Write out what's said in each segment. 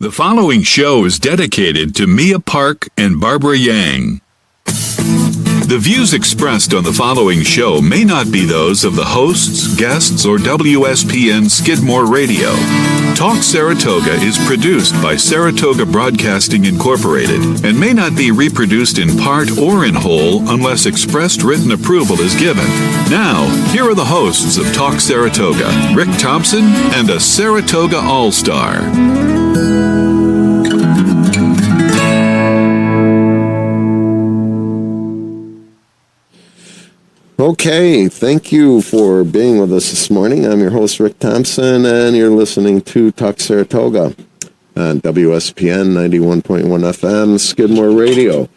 The following show is dedicated to Mia Park and Barbara Yang. The views expressed on the following show may not be those of the hosts, guests, or WSPN Skidmore Radio. Talk Saratoga is produced by Saratoga Broadcasting Incorporated and may not be reproduced in part or in whole unless expressed written approval is given. Now, here are the hosts of Talk Saratoga, Rick Thompson and a Saratoga All-Star. Okay, thank you for being with us this morning. I'm your host, Rick Thompson, and you're listening to Talk Saratoga on WSPN 91.1 FM, Skidmore Radio.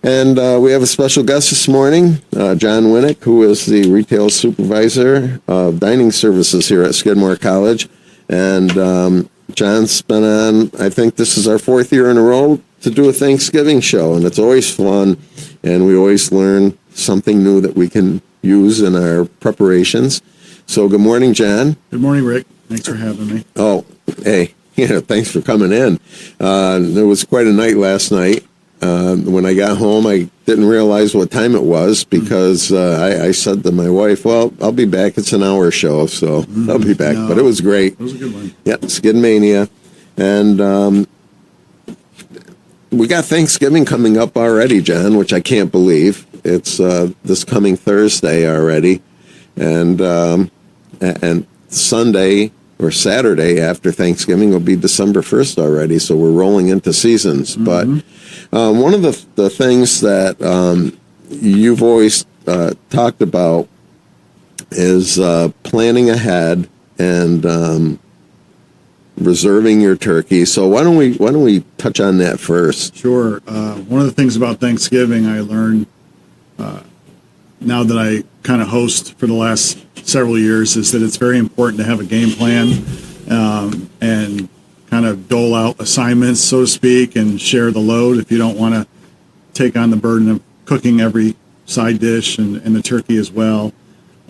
And we have a special guest this morning, John Winnek, who is the Retail Supervisor of Dining Services here at Skidmore College. And John's been on, I think this is our fourth year in a row, to do a Thanksgiving show, and it's always fun, and we always learn something new that we can use in our preparations. So good morning, John. Good morning, Rick. Thanks for having me. Oh, hey, thanks for coming in. There was quite a night last night. When I got home, I didn't realize what time it was because I said to my wife, well, I'll be back. It's an hour show, so I'll be back. No, but it was great. It was a good one. Yeah, Skidmania. And we got Thanksgiving coming up already, John, which I can't believe. It's this coming Thursday already, and Sunday or Saturday after Thanksgiving will be December 1st already, so we're rolling into seasons. Mm-hmm. But one of the things that you've always talked about is planning ahead and reserving your turkey. So why don't we touch on that first? Sure. One of the things about Thanksgiving I learned now that I kind of host for the last several years is that it's very important to have a game plan and kind of dole out assignments, so to speak, and share the load if you don't want to take on the burden of cooking every side dish and the turkey as well.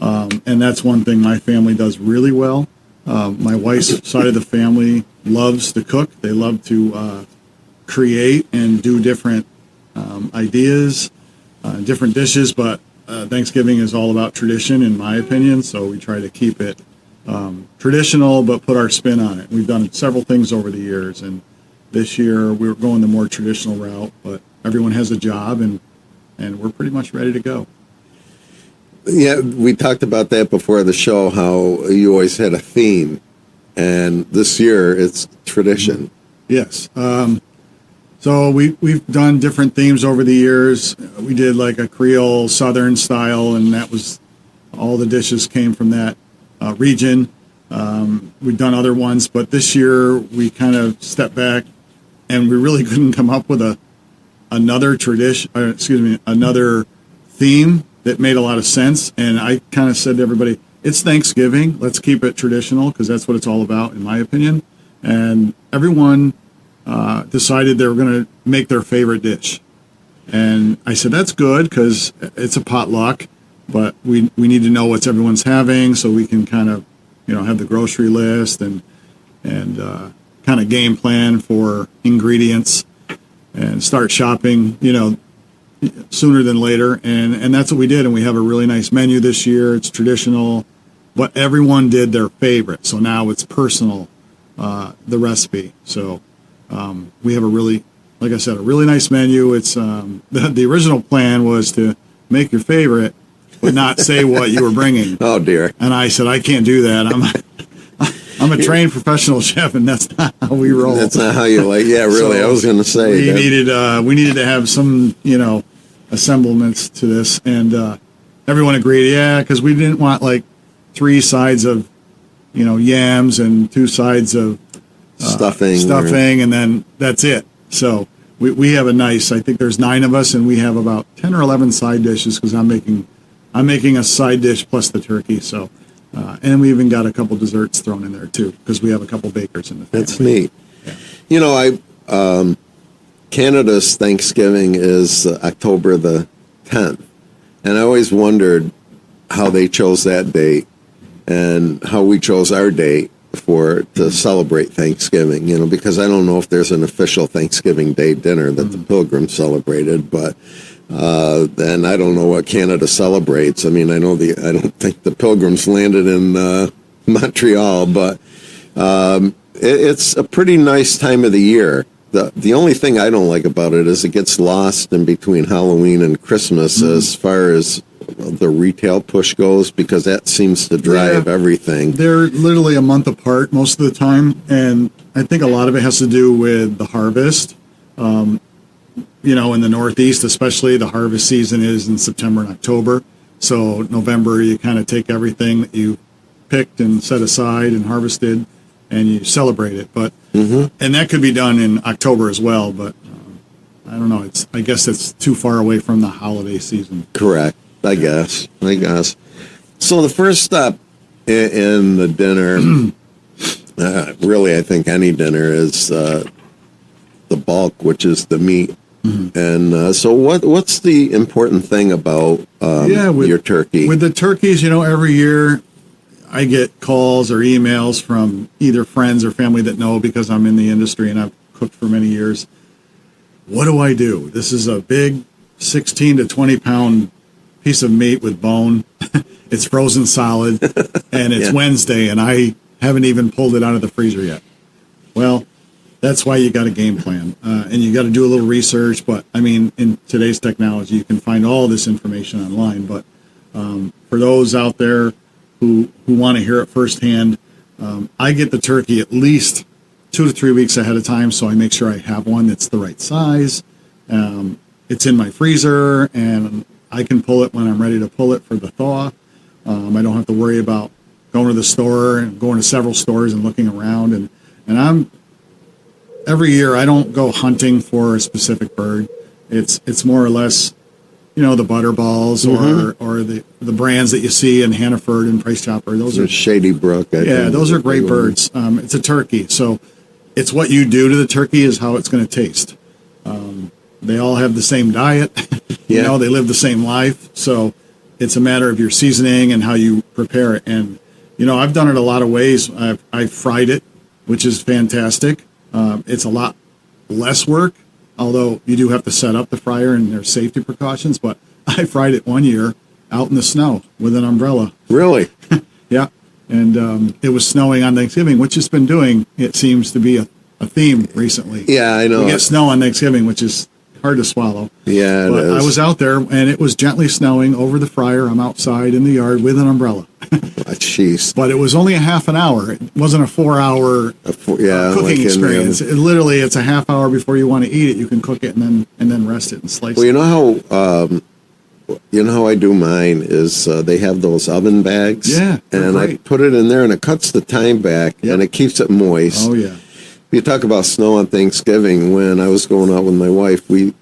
And that's one thing my family does really well. My wife's side of the family loves to cook. They love to create and do different ideas, different dishes, but Thanksgiving is all about tradition, in my opinion, so we try to keep it traditional but put our spin on it. We've done several things over the years, and this year we're going the more traditional route, but everyone has a job, and we're pretty much ready to go. Yeah, we talked about that before the show, how you always had a theme, and this year it's tradition. Yes. So we've done different themes over the years. We did like a Creole Southern style, and that was all the dishes came from that region. We've done other ones, but this year we kind of stepped back, and we really couldn't come up with another theme that made a lot of sense. And I kind of said to everybody, it's Thanksgiving. Let's keep it traditional because that's what it's all about, in my opinion. And everyone decided they were going to make their favorite dish. And I said, that's good because it's a potluck, but we need to know what everyone's having so we can kind of, have the grocery list and kind of game plan for ingredients and start shopping, sooner than later. And that's what we did. And we have a really nice menu this year. It's traditional, but everyone did their favorite. So now it's personal, the recipe. So we have a really nice menu. It's the original plan was to make your favorite, but not say what you were bringing. Oh dear! And I said I can't do that. I'm a trained professional chef, and that's not how we roll. That's not how you like. Yeah, really. So I was going to say we needed to have some assemblements to this, and everyone agreed. Yeah, because we didn't want like 3 sides of yams and 2 sides of stuffing, and then that's it. So we have a nice, I think there's 9 of us, and we have about 10 or 11 side dishes because I'm making a side dish plus the turkey. So, and we even got a couple desserts thrown in there too because we have a couple bakers in the family. That's neat. Yeah. Canada's Thanksgiving is October the 10th, and I always wondered how they chose that date and how we chose our date to celebrate Thanksgiving, because I don't know if there's an official Thanksgiving Day dinner that the Pilgrims celebrated, but then I don't know what Canada celebrates. I mean, I don't think the Pilgrims landed in Montreal, but it's a pretty nice time of the year. The only thing I don't like about it is it gets lost in between Halloween and Christmas as far as the retail push goes, because that seems to drive everything. They're literally a month apart most of the time, and I think a lot of it has to do with the harvest. In the Northeast especially, the harvest season is in September and October. So November, you kind of take everything that you picked and set aside and harvested, and you celebrate it. But and that could be done in October as well, but I don't know. I guess it's too far away from the holiday season. Correct. I guess. So the first step in the dinner, really, I think any dinner is the bulk, which is the meat. And so what's the important thing about your turkey? With the turkeys, every year I get calls or emails from either friends or family that know, because I'm in the industry and I've cooked for many years. What do I do? This is a big 16 to 20 pound piece of meat with bone. It's frozen solid, and it's Wednesday, and I haven't even pulled it out of the freezer yet. Well, that's why you got a game plan, and you got to do a little research. But I mean, in today's technology, you can find all this information online. But for those out there who want to hear it firsthand, I get the turkey at least 2 to 3 weeks ahead of time, so I make sure I have one that's the right size. It's in my freezer, and I can pull it when I'm ready to pull it for the thaw. I don't have to worry about going to the store and going to several stores and looking around. And every year I don't go hunting for a specific bird. It's more or less, the butterballs or the brands that you see in Hannaford and Price Chopper. Those are Shady Brook. Those are great birds. It's a turkey, so it's what you do to the turkey is how it's going to taste. They all have the same diet. They live the same life. So it's a matter of your seasoning and how you prepare it. And, I've done it a lot of ways. I've fried it, which is fantastic. It's a lot less work, although you do have to set up the fryer and there's safety precautions. But I fried it one year out in the snow with an umbrella. Really? Yeah. And it was snowing on Thanksgiving, which it's been doing. It seems to be a theme recently. Yeah, I know. We get snow on Thanksgiving, which is hard to swallow. Yeah, but it is. I was out there, and it was gently snowing over the fryer. I'm outside in the yard with an umbrella. Jeez. But it was only a half an hour. It wasn't a 4 hour cooking experience. It's a half hour before you want to eat it. You can cook it and then rest it and slice it. You know how I do mine is they have those oven bags. Yeah, and great. I put it in there, and it cuts the time back, and it keeps it moist. Oh yeah. You talk about snow on Thanksgiving. When I was going out with my wife, we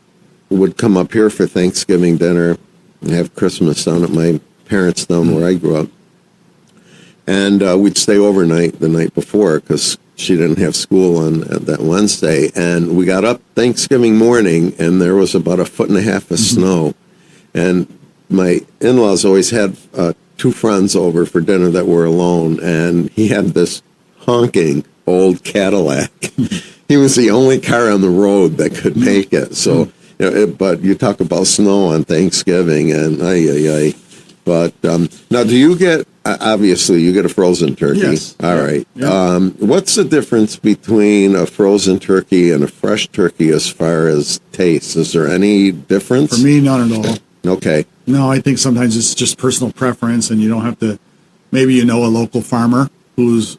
would come up here for Thanksgiving dinner and have Christmas down at my parents' down where I grew up. And we'd stay overnight the night before because she didn't have school on that Wednesday. And we got up Thanksgiving morning, and there was about 1.5 feet of snow. And my in-laws always had 2 friends over for dinner that were alone, and he had this honking old Cadillac. He was the only car on the road that could make it. So, but you talk about snow on Thanksgiving, and But now, do you get, obviously, you get a frozen turkey? Yes. All right. Yeah. What's the difference between a frozen turkey and a fresh turkey as far as taste? Is there any difference? For me, none at all. Okay. No, I think sometimes it's just personal preference, and you don't have to. Maybe a local farmer who's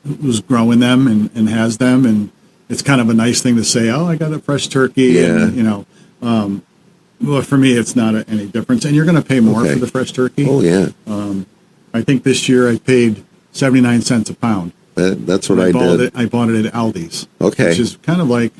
growing them and has them, and it's kind of a nice thing to say. Oh, I got a fresh turkey. Yeah. And, well, for me, it's not any difference, and you're going to pay more for the fresh turkey. Oh yeah. I think this year I paid 79 cents a pound. That's what I did. I bought it at Aldi's. Okay. Which is kind of like.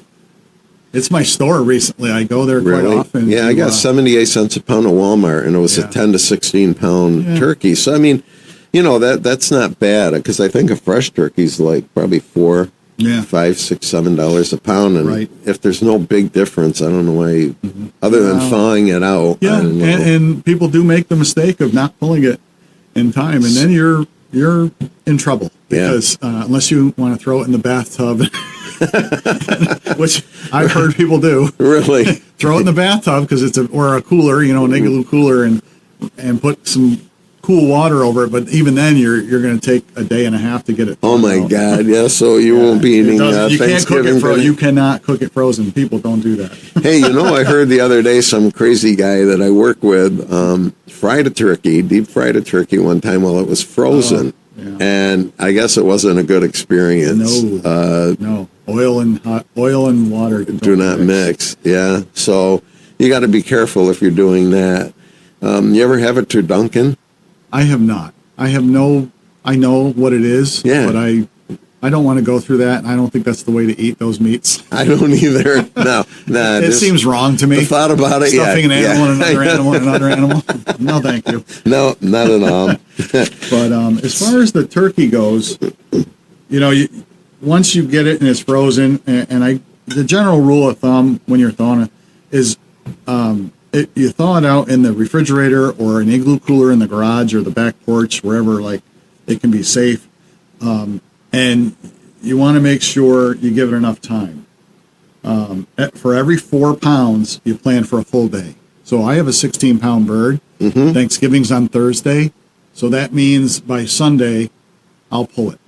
It's my store recently. I go there quite often. Yeah, I got 78 cents a pound at Walmart, and it was a 10 to 16 pound turkey. So I mean, that's not bad, because I think a fresh turkey's like probably $4, $5, $6, $7 a pound, and if there's no big difference, I don't know why, other than thawing it out. Yeah, and people do make the mistake of not pulling it in time, and then you're you're in trouble because unless you want to throw it in the bathtub, which I've heard people do. Really? Throw it in the bathtub because or a cooler, an igloo cooler, and put some cool water over it. But even then, you're going to take a day and a half to get it. Oh my God! Yeah, so you won't be eating you can't cook Thanksgiving it dinner? You cannot cook it frozen. People don't do that. Hey, I heard the other day some crazy guy that I work with deep fried a turkey one time while it was frozen. Yeah. And I guess it wasn't a good experience. No. Oil and water do not mix. Yeah. So you got to be careful if you're doing that. You ever have it turducken? I have not. I know what it is. Yeah. But I don't want to go through that. I don't think that's the way to eat those meats. I don't either. No. It seems wrong to me. The thought about it, Stuffing an animal and another animal and another animal. No, thank you. No, not at all. But as far as the turkey goes, once you get it and it's frozen, the general rule of thumb when you're thawing it is you thaw it out in the refrigerator or an igloo cooler in the garage or the back porch, wherever it can be safe. And you want to make sure you give it enough time. For every 4 pounds, you plan for a full day. So I have a 16-pound bird. Mm-hmm. Thanksgiving's on Thursday. So that means by Sunday, I'll pull it.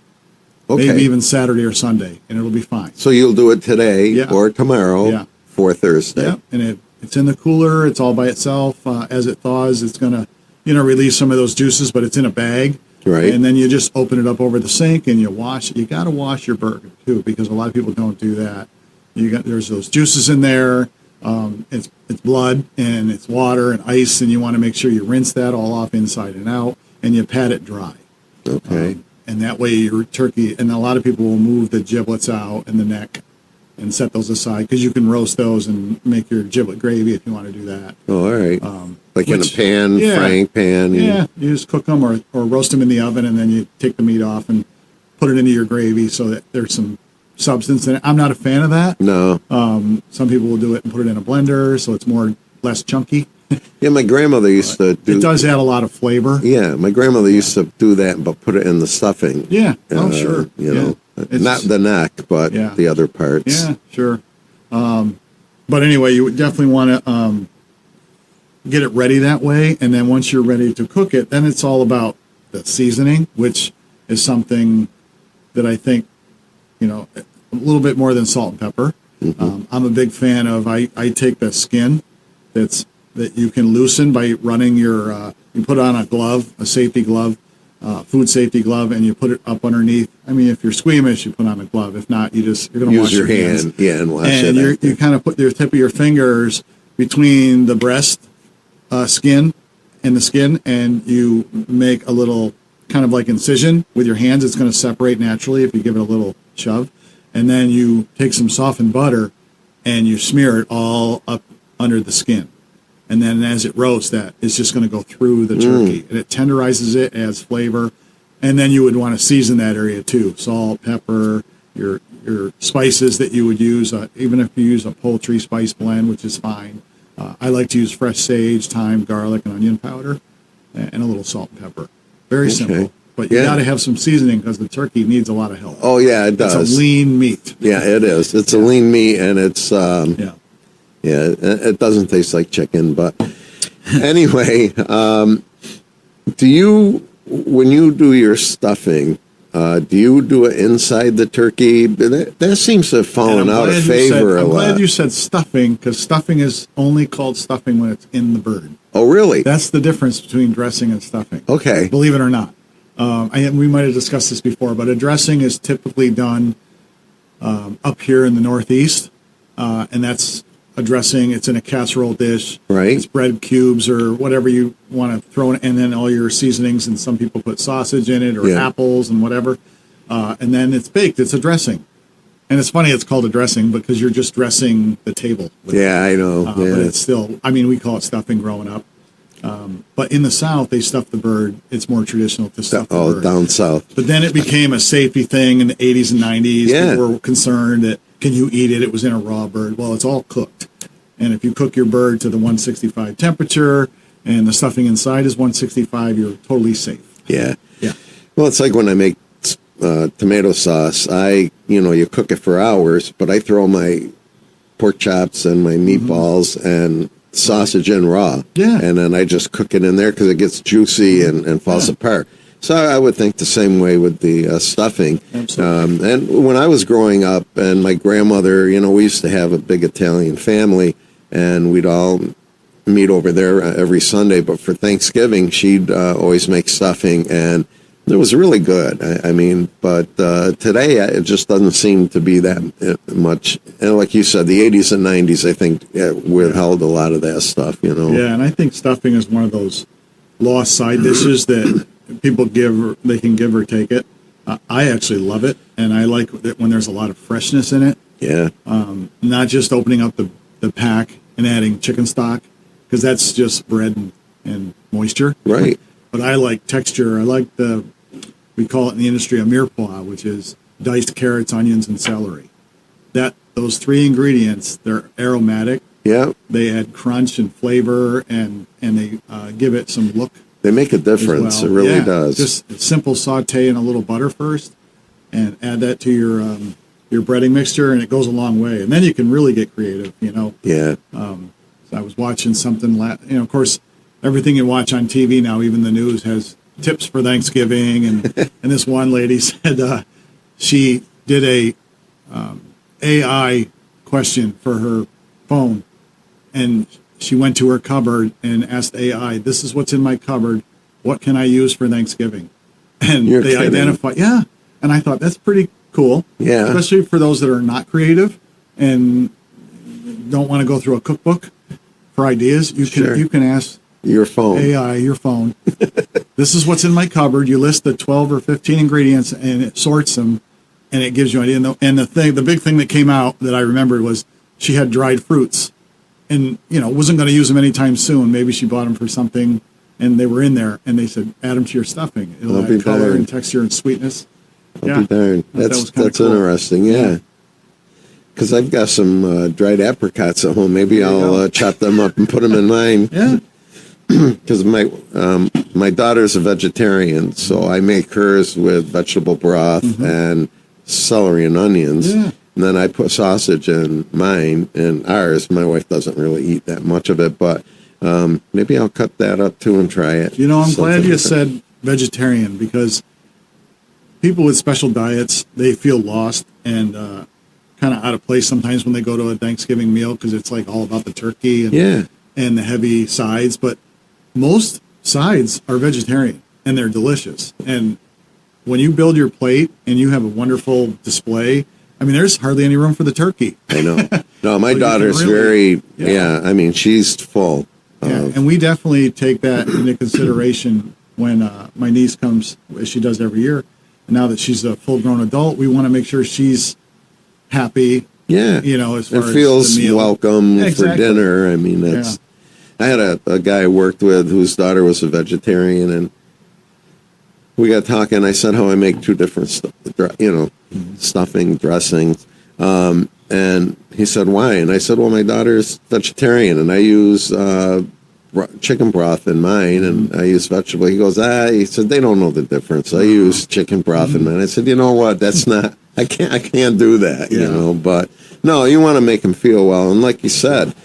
Okay. Maybe even Saturday or Sunday, and it'll be fine. So you'll do it today or tomorrow for Thursday. Yeah, and it's in the cooler. It's all by itself. As it thaws, it's going to, release some of those juices, but it's in a bag. Right. And then you just open it up over the sink and you wash it. You got to wash your burger too, because a lot of people don't do that. There's those juices in there. It's blood and it's water and ice, and you want to make sure you rinse that all off inside and out, and you pat it dry. Okay. And that way your turkey, and a lot of people will move the giblets out and the neck and set those aside, because you can roast those and make your giblet gravy if you want to do that. Oh, all right. In a pan, frying pan. Yeah, you just cook them or roast them in the oven, and then you take the meat off and put it into your gravy so that there's some substance in it. I'm not a fan of that. No. Some people will do it and put it in a blender so it's less chunky. Yeah, my grandmother used to do... It does add a lot of flavor. Yeah, my grandmother used to do that, but put it in the stuffing. Yeah, sure. Not the neck, but the other parts. Yeah, sure. But anyway, you would definitely want to get it ready that way, and then once you're ready to cook it, then it's all about the seasoning, which is something that I think, a little bit more than salt and pepper. Mm-hmm. I'm a big fan of, I take the skin that you can loosen by running you put on a glove, a safety glove, food safety glove, and you put it up underneath. I mean, if you're squeamish, you put on a glove. If not, you're going to wash your hands. Use your hand, and wash it. And you kind of put your tip of your fingers between the breast skin and the skin, and you make a little kind of like incision with your hands. It's going to separate naturally if you give it a little shove. And then you take some softened butter and you smear it all up under the skin. And then as it roasts, that is just going to go through the turkey. And it tenderizes it, adds flavor. And then you would want to season that area too. Salt, pepper, your spices that you would use, even if you use a poultry spice blend, which is fine. I like to use fresh sage, thyme, garlic, and onion powder, and a little salt and pepper. Very simple. But you got to have some seasoning because the turkey needs a lot of help. Oh, yeah, it does. It's a lean meat. Yeah, it is. It's a lean meat, and it's... it doesn't taste like chicken, but anyway, when you do your stuffing, do you do it inside the turkey? That seems to have fallen out of favor a lot. I'm glad you said stuffing, because stuffing is only called stuffing when it's in the bird. Oh, really? That's the difference between dressing and stuffing. Okay. Believe it or not. We might have discussed this before, but a dressing is typically done up here in the Northeast, and that's a dressing. It's in a casserole dish. Right. It's bread cubes or whatever you want to throw in, and then all your seasonings, and some people put sausage in it or apples and whatever, and then it's baked. It's a dressing. And it's funny it's called a dressing because you're just dressing the table. I know. But it's still, we call it stuffing growing up. But in the South, they stuff the bird. It's more traditional to stuff the bird. Down south. But then it became a safety thing in the 80s and 90s. Yeah. People were concerned that, can you eat it? It was in a raw bird. Well, it's all cooked. And if you cook your bird to the 165 temperature and the stuffing inside is 165, you're totally safe. Yeah. Yeah. Well, it's like when I make tomato sauce. You cook it for hours, but I throw my pork chops and my meatballs and sausage in raw. Yeah. And then I just cook it in there because it gets juicy and falls apart. So I would think the same way with the stuffing. Absolutely. And when I was growing up, and my grandmother, we used to have a big Italian family, and we'd all meet over there every Sunday. But for Thanksgiving, she'd always make stuffing, and it was really good. But today it just doesn't seem to be that much. And like you said, the 80s and 90s, I think, withheld a lot of that stuff, Yeah, and I think stuffing is one of those lost side dishes that people they can give or take it. I actually love it, and I like it when there's a lot of freshness in it. Yeah. Not just opening up the pack and adding chicken stock, because that's just bread and moisture. Right. But I like texture. I like we call it in the industry a mirepoix, which is diced carrots, onions, and celery. Those three ingredients, they're aromatic. Yeah. They add crunch and flavor, and they give it some look. They make a difference. Well. It really does. Just simple saute in a little butter first, and add that to your breading mixture, and it goes a long way. And then you can really get creative, Yeah. So I was watching something, of course, everything you watch on TV now, even the news, has tips for Thanksgiving. And this one lady said she did a AI question for her phone, and she went to her cupboard and asked AI, "This is what's in my cupboard. What can I use for Thanksgiving?" And You're they kidding. identify, yeah. And I thought that's pretty cool. Yeah. Especially for those that are not creative and don't want to go through a cookbook for ideas. You can ask Your phone. AI, your phone. This is what's in my cupboard. You list the 12 or 15 ingredients, and it sorts them, and it gives you an idea. And the big thing that came out that I remembered was she had dried fruits, and wasn't going to use them anytime soon. Maybe she bought them for something, and they were in there, and they said, "Add them to your stuffing. It'll add color and texture and sweetness." I'll be darned. That's cool. Interesting. Yeah. Because I've got some dried apricots at home. Maybe I'll chop them up and put them in mine. Yeah. Because my daughter's a vegetarian, so I make hers with vegetable broth and celery and onions. Yeah. And then I put sausage in mine and ours. My wife doesn't really eat that much of it, but maybe I'll cut that up too and try it. I'm glad you said vegetarian, because people with special diets, they feel lost and kind of out of place sometimes when they go to a Thanksgiving meal, because it's like all about the turkey and the heavy sides. But most sides are vegetarian, and they're delicious. And when you build your plate and you have a wonderful display, there's hardly any room for the turkey. I know. No, my So daughter's really, very, she's full. Yeah, and we definitely take that into consideration when my niece comes, as she does every year. And now that she's a full-grown adult, we want to make sure she's happy. Yeah. As far and feels as the meal. welcome for Exactly. dinner. That's. I had a guy I worked with whose daughter was a vegetarian, and we got talking. I said how I make two different stuffing, dressings. And he said, why? And I said, well, my daughter's vegetarian, and I use chicken broth in mine, and I use vegetable. He goes, he said, they don't know the difference. I use chicken broth in mine. I said, you know what? That's not, I can't do that, but no, you want to make them feel well. And like you said,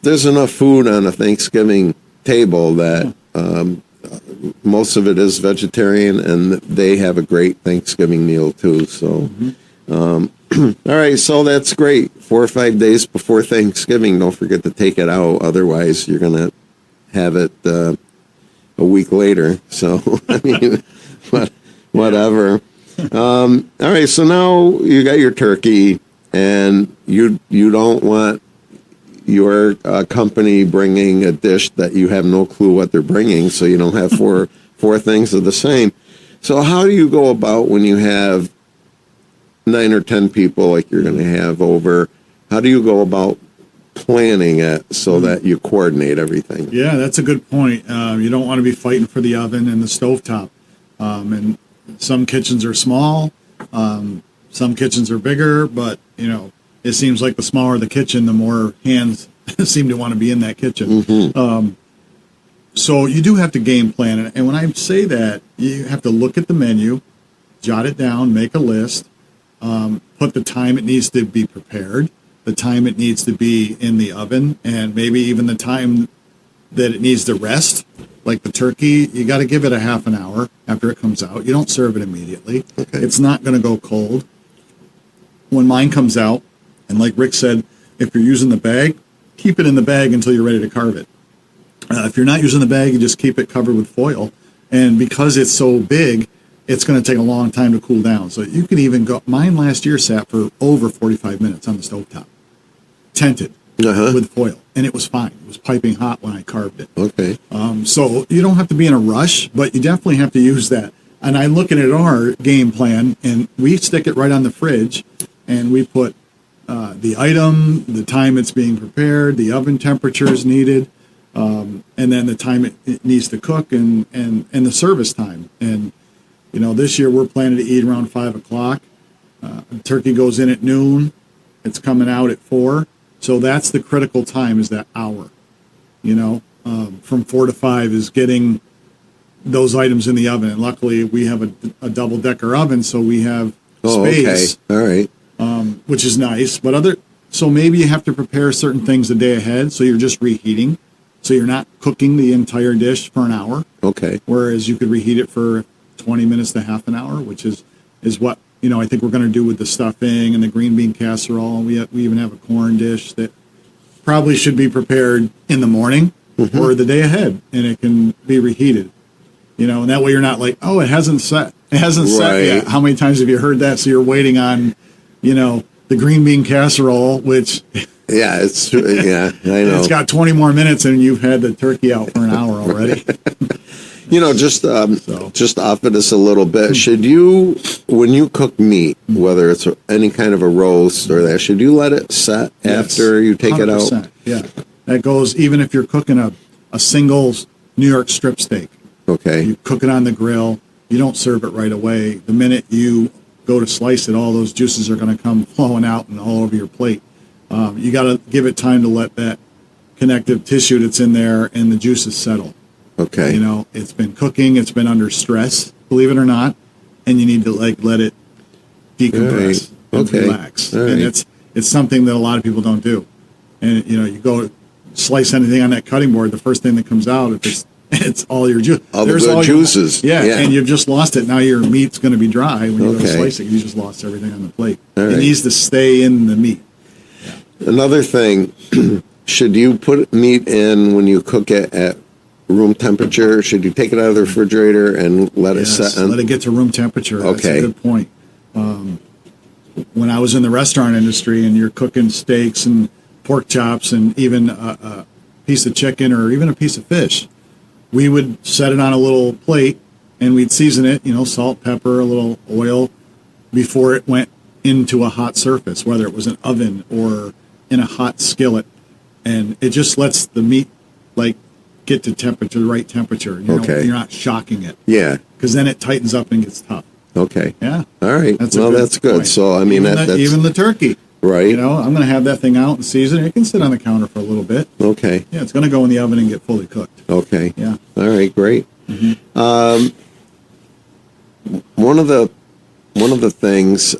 there's enough food on a Thanksgiving table that most of it is vegetarian, and they have a great Thanksgiving meal too. So, all right, so that's great. 4 or 5 days before Thanksgiving, don't forget to take it out. Otherwise, you're going to have it a week later. So, whatever. All right, so now you got your turkey, and you don't want your company bringing a dish that you have no clue what they're bringing, so you don't have four things of the same. So how do you go about when you have 9 or 10 people like you're going to have over? How do you go about planning it so that you coordinate everything? Yeah, that's a good point. You don't want to be fighting for the oven and the stovetop. And some kitchens are small, some kitchens are bigger, but it seems like the smaller the kitchen, the more hands seem to want to be in that kitchen. So you do have to game plan it. And when I say that, you have to look at the menu, jot it down, make a list, put the time it needs to be prepared, the time it needs to be in the oven, and maybe even the time that it needs to rest. Like the turkey, you got to give it a half an hour after it comes out. You don't serve it immediately. Okay. It's not going to go cold. When mine comes out, and like Rick said, if you're using the bag, keep it in the bag until you're ready to carve it. If you're not using the bag, you just keep it covered with foil. And because it's so big, it's going to take a long time to cool down. So you can even go, mine last year sat for over 45 minutes on the stovetop, tented with foil. And it was fine. It was piping hot when I carved it. Okay. So you don't have to be in a rush, but you definitely have to use that. And I'm looking at our game plan, and we stick it right on the fridge, and we put the item, the time it's being prepared, the oven temperatures needed, and then the time it needs to cook, and the service time. And, you know, this year we're planning to eat around 5 o'clock. The turkey goes in at noon. It's coming out at 4. So that's the critical time, is that hour. You know, from 4 to 5 is getting those items in the oven. And luckily we have a double-decker oven, so we have space. Okay. All right. Which is nice. But so maybe you have to prepare certain things a day ahead, so you're just reheating. So you're not cooking the entire dish for an hour. Okay. Whereas you could reheat it for 20 minutes to half an hour, which is what, you know, I think we're going to do with the stuffing and the green bean casserole. We even have a corn dish that probably should be prepared in the morning or the day ahead, and it can be reheated. You know, and that way you're not like, oh, it hasn't set. It hasn't set yet. How many times have you heard that? So you're waiting on, you know, the green bean casserole, which... Yeah, I know. It's got 20 more minutes, and you've had the turkey out for an hour already. You know, just off of this a little bit, should you, when you cook meat, whether it's any kind of a roast or that, should you let it set after you take it out? Yeah, that goes even if you're cooking a single New York strip steak. Okay. You cook it on the grill. You don't serve it right away. The minute you go to slice it, all those juices are going to come flowing out and all over your plate. You got to give it time to let that connective tissue that's in there and the juices settle. Okay. You know, it's been cooking, it's been under stress, believe it or not, and you need to let it decompress and relax. And it's something that a lot of people don't do. And you know, you go slice anything on that cutting board, the first thing that comes out, if it's all your juice. All the good juices. Yeah, and you've just lost it. Now your meat's going to be dry when you go to slice it. You just lost everything on the plate. It needs to stay in the meat. Another thing, should you put meat in when you cook it at room temperature? Should you take it out of the refrigerator and let it set? Let it get to room temperature. That's a good point. When I was in the restaurant industry and you're cooking steaks and pork chops and even a piece of chicken or even a piece of fish, we would set it on a little plate and we'd season it, you know, salt, pepper, a little oil before it went into a hot surface, whether it was an oven or in a hot skillet, and it just lets the meat like get to temperature, the right temperature. You're not shocking it. Yeah, because then it tightens up and gets tough. Okay. Yeah. All right. That's good. Point. So I mean, that's even the turkey. Right. You know, I'm going to have that thing out and season it. It can sit on the counter for a little bit. Okay. Yeah, it's going to go in the oven and get fully cooked. Okay. Yeah. All right. Great. One of the things.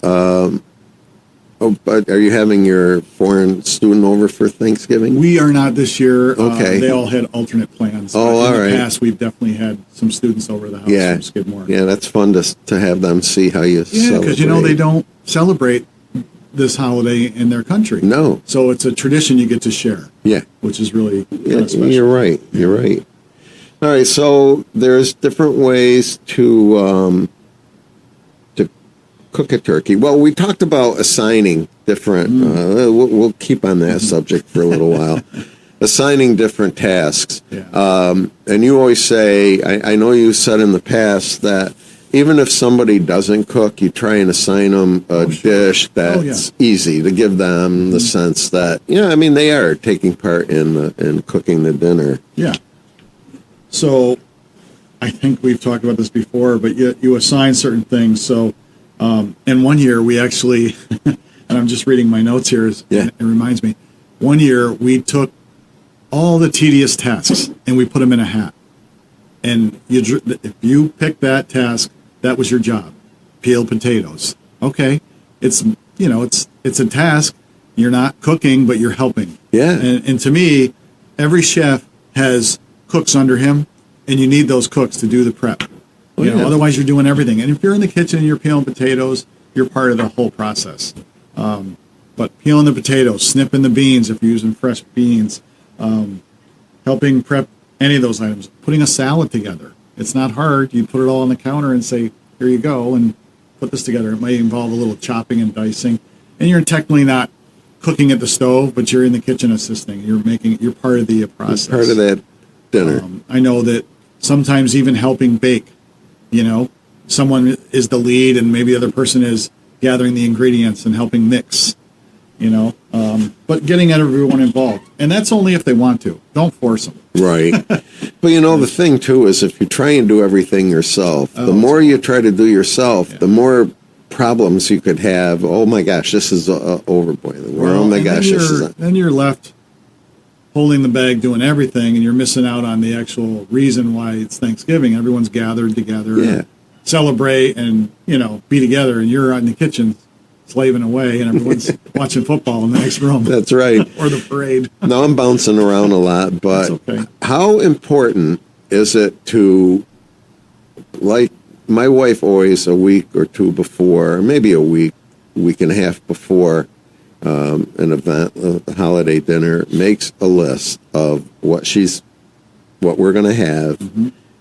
Are you having your foreign student over for Thanksgiving? We are not this year. Okay. They all had alternate plans. Oh, in the past, we've definitely had some students over the house from Skidmore. Yeah, that's fun to have them see how you celebrate. Yeah, because, you know, they don't celebrate this holiday in their country. No. So it's a tradition you get to share. Yeah. Which is really kind of special. You're right. You're right. All right, so there's different ways to cook a turkey. Well, we talked about assigning different, we'll keep on that subject for a little while, assigning different tasks. Yeah. And you always say, I know you said in the past that even if somebody doesn't cook, you try and assign them a dish that's easy to give them the sense that, I mean, they are taking part in cooking the dinner. Yeah. So I think we've talked about this before, but you assign certain things. So, and one year we actually, and I'm just reading my notes here, it reminds me, one year we took all the tedious tasks and we put them in a hat. And if you pick that task, that was your job. Peel potatoes. Okay. It's a task. You're not cooking, but you're helping. Yeah. And to me, every chef has cooks under him, and you need those cooks to do the prep. Otherwise you're doing everything. And if you're in the kitchen and you're peeling potatoes, you're part of the whole process. But peeling the potatoes, snipping the beans if you're using fresh beans, helping prep any of those items, putting a salad together. It's not hard. You put it all on the counter and say, here you go, and put this together. It might involve a little chopping and dicing. And you're technically not cooking at the stove, but you're in the kitchen assisting. You're part of the process. Part of that dinner. I know that sometimes even helping bake, someone is the lead and maybe the other person is gathering the ingredients and helping mix, but getting everyone involved. And that's only if they want to. Don't force them. Right. But the thing too is if you try and do everything yourself, the more you try to do yourself, the more problems you could have. Oh my gosh, this is overboiling. Or, oh my gosh, this is... Then you're left holding the bag, doing everything, and you're missing out on the actual reason why it's Thanksgiving. Everyone's gathered together, and celebrate, and be together, and you're out in the kitchen slaving away, and everyone's watching football in the next room. That's right. Or the parade. No, I'm bouncing around a lot, but okay. How important is it to, like my wife always a week or two before, maybe a week and a half before an event, a holiday dinner, makes a list of what we're going to have,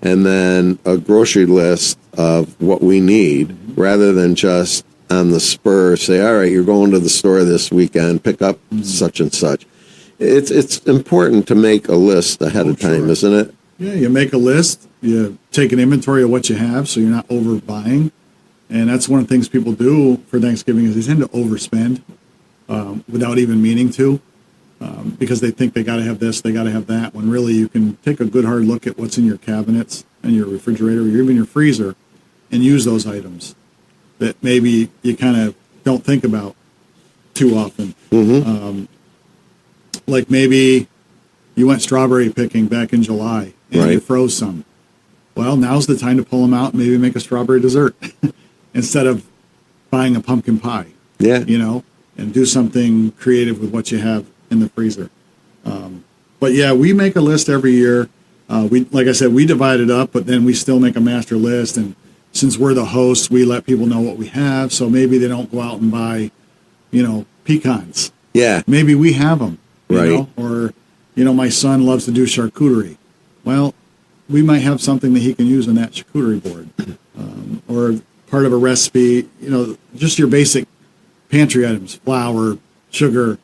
and then a grocery list of what we need, rather than just on the spur say, all right, you're going to the store this weekend, pick up such and such. It's important to make a list ahead of time, isn't it? Yeah, you make a list, you take an inventory of what you have so you're not overbuying. And that's one of the things people do for Thanksgiving is they tend to overspend without even meaning to, because they think they got to have this, they got to have that, when really you can take a good hard look at what's in your cabinets and your refrigerator or even your freezer and use those items that maybe you kind of don't think about too often. Like maybe you went strawberry picking back in July and you froze some. Well, now's the time to pull them out and maybe make a strawberry dessert instead of buying a pumpkin pie. Yeah. And do something creative with what you have in the freezer. But yeah, we make a list every year. Like I said, we divide it up, but then we still make a master list. And since we're the hosts, we let people know what we have. So maybe they don't go out and buy, pecans. Yeah. Maybe we have them. Right. Or, my son loves to do charcuterie. Well, we might have something that he can use on that charcuterie board. Or part of a recipe, just your basic pantry items, flour, sugar.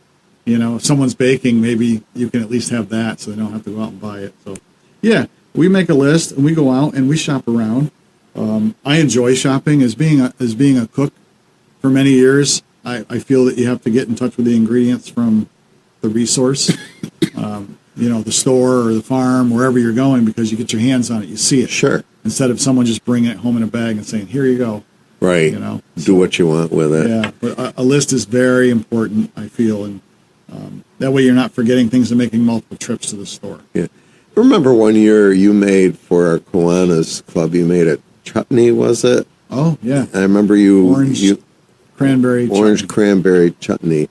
If someone's baking, maybe you can at least have that so they don't have to go out and buy it. So, yeah, we make a list and we go out and we shop around. I enjoy shopping as being a cook for many years. I feel that you have to get in touch with the ingredients from the resource, the store or the farm, wherever you're going, because you get your hands on it, you see it. Sure. Instead of someone just bringing it home in a bag and saying, here you go. Right. Do what you want with it. Yeah, but a list is very important, I feel, and that way you're not forgetting things and making multiple trips to the store. Yeah. Remember one year you made for our Kiwanis Club, you made a chutney, was it? Oh, yeah. I remember orange cranberry chutney.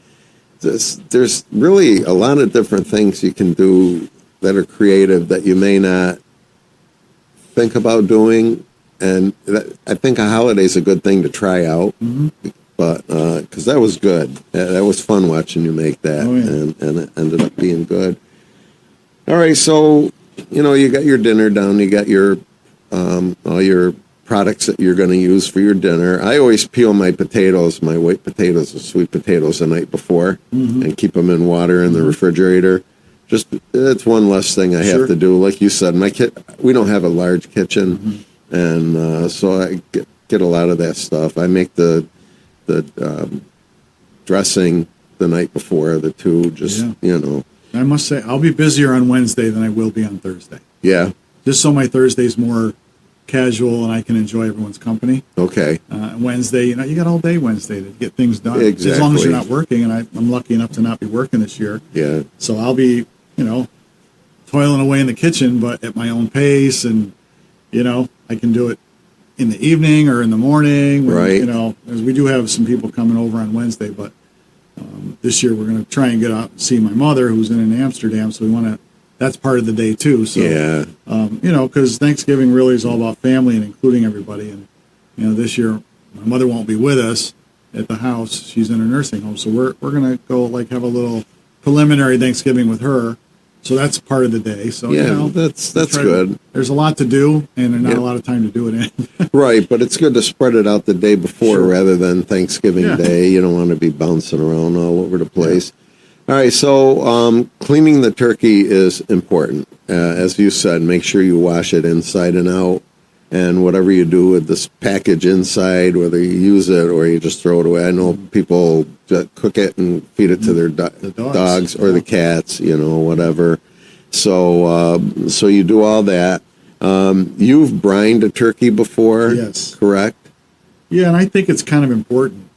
There's really a lot of different things you can do that are creative that you may not think about doing. And I think a holiday is a good thing to try out. But because that was good. That was fun watching you make that. Oh, yeah. And it ended up being good. All right, so, you got your dinner done. You got your all your products that you're going to use for your dinner. I always peel my potatoes, my white potatoes and sweet potatoes the night before and keep them in water in the refrigerator. Just, it's one less thing I have to do. Like you said, we don't have a large kitchen, and so I get a lot of that stuff. I make the dressing the night before, the two, I must say, I'll be busier on Wednesday than I will be on Thursday. Yeah. Just so my Thursday's more casual and I can enjoy everyone's company. Okay. Wednesday, you got all day Wednesday to get things done. Exactly. As long as you're not working, and I'm lucky enough to not be working this year. Yeah. So I'll be, toiling away in the kitchen, but at my own pace and, I can do it in the evening or in the morning. Right. As we do have some people coming over on Wednesday, but this year we're going to try and get out and see my mother who's in Amsterdam. So we want to, that's part of the day too. So, Yeah. because Thanksgiving really is all about family and including everybody. And, this year my mother won't be with us at the house. She's in a nursing home. So we're going to go have a little preliminary Thanksgiving with her. So that's part of the day. So, Yeah, that's good. There's a lot to do and there's not a lot of time to do it in. Right, but it's good to spread it out the day before Sure. rather than Thanksgiving Yeah. Day. You don't want to be bouncing around all over the place. All right, so cleaning the turkey is important. As you said, make sure you wash it inside and out. And whatever you do with this package inside, whether you use it or you just throw it away. I know people that cook it and feed it to their dogs or the cats, whatever. So you do all that. You've brined a turkey before, Yes. correct? Yeah, and I think it's kind of important.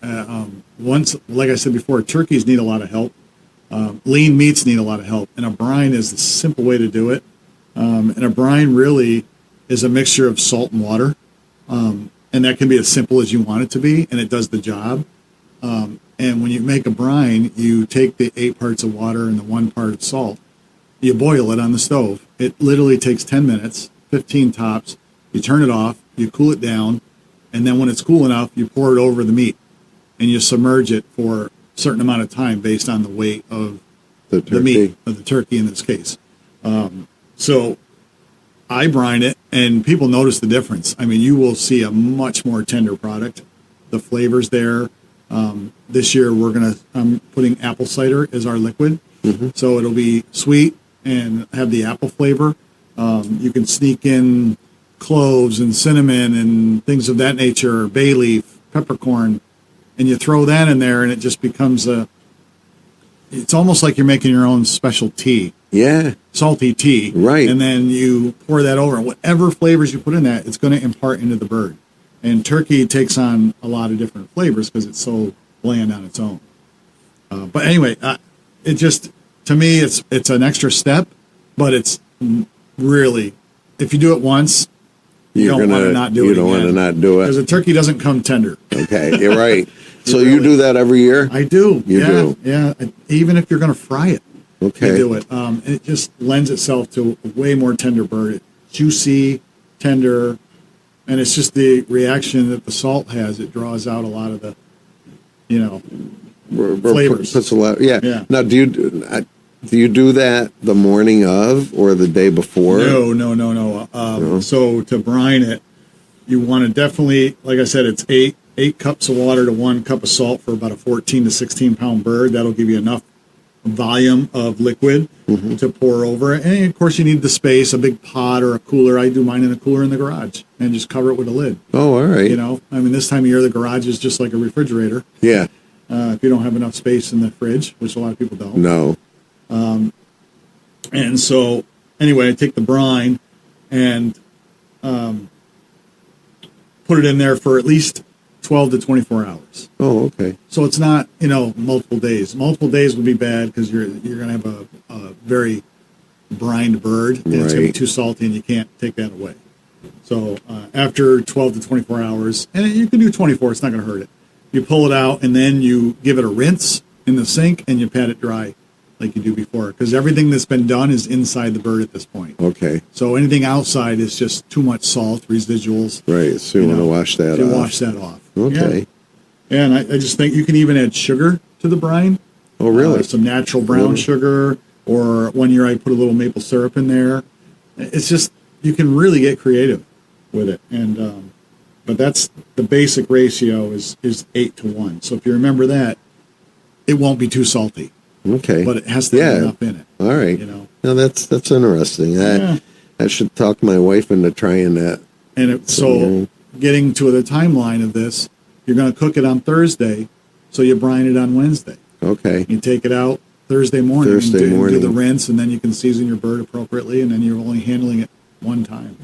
Once, like I said before, turkeys need a lot of help. Lean meats need a lot of help, and a brine is the simple way to do it. And a brine really is a mixture of salt and water, and that can be as simple as you want it to be, and it does the job. And when you make a brine, you take the 8 parts of water and the 1 part of salt. You boil it on the stove. It literally takes 10 minutes, 15 tops. You turn it off, you cool it down, and then when it's cool enough, you pour it over the meat, and you submerge it for a certain amount of time based on the weight of the meat, of the turkey in this case. So I brine it, and people notice the difference. I mean, you will see a much more tender product. The flavor's there. This year, I'm putting apple cider as our liquid. Mm-hmm. So it'll be sweet and have the apple flavor. You can sneak in cloves and cinnamon and things of that nature, bay leaf, peppercorn, and you throw that in there, and it just becomes it's almost like you're making your own special tea. Yeah. Salty tea. Right. And then you pour that over, and whatever flavors you put in that, it's going to impart into the bird. And turkey takes on a lot of different flavors because it's so bland on its own. But anyway, it just, to me, it's an extra step, but it's really, if you do it once, you don't want to not do it. You don't want to not do it. Because a turkey doesn't come tender. Okay, you're right. So you do that every year? I do. You do? Yeah. Even if you're going to fry it. Okay. You do it. And it just lends itself to a way more tender bird. It's juicy, tender, and it's just the reaction that the salt has. It draws out a lot of the, flavors. Puts a lot. Yeah. Yeah. Now, do you do that the morning of or the day before? No. So to brine it, you want to definitely, like I said, it's 8 cups of water to 1 cup of salt for about a 14 to 16 pound bird. That'll give you enough volume of liquid to pour over it. And of course you need the space, a big pot or a cooler. I do mine in a cooler in the garage and just cover it with a lid. Oh, all right. This time of year, the garage is just like a refrigerator. Yeah. If you don't have enough space in the fridge, which a lot of people don't. No. And so anyway, I take the brine and put it in there for at least 12 to 24 hours. Oh, okay. So it's not, multiple days. Multiple days would be bad because you're going to have a very brined bird, and it's going to be too salty, and you can't take that away. So after 12 to 24 hours, and you can do 24, it's not going to hurt it. You pull it out, and then you give it a rinse in the sink, and you pat it dry like you do before, because everything that's been done is inside the bird at this point. Okay. So anything outside is just too much salt, residuals. Right. So you want to wash that off. Wash that off. Okay. Yeah. And I just think you can even add sugar to the brine. Oh, really? Some natural brown sugar, or one year I put a little maple syrup in there. It's just, you can really get creative with it. And but that's the basic ratio is 8 to 1. So if you remember that, it won't be too salty. Okay. But it has to have enough in it. All right. Now that's interesting. I should talk my wife into trying that. And so getting to the timeline of this, you're going to cook it on Thursday, so you brine it on Wednesday. Okay. You take it out Thursday morning. Do the rinse, and then you can season your bird appropriately, and then you're only handling it one time.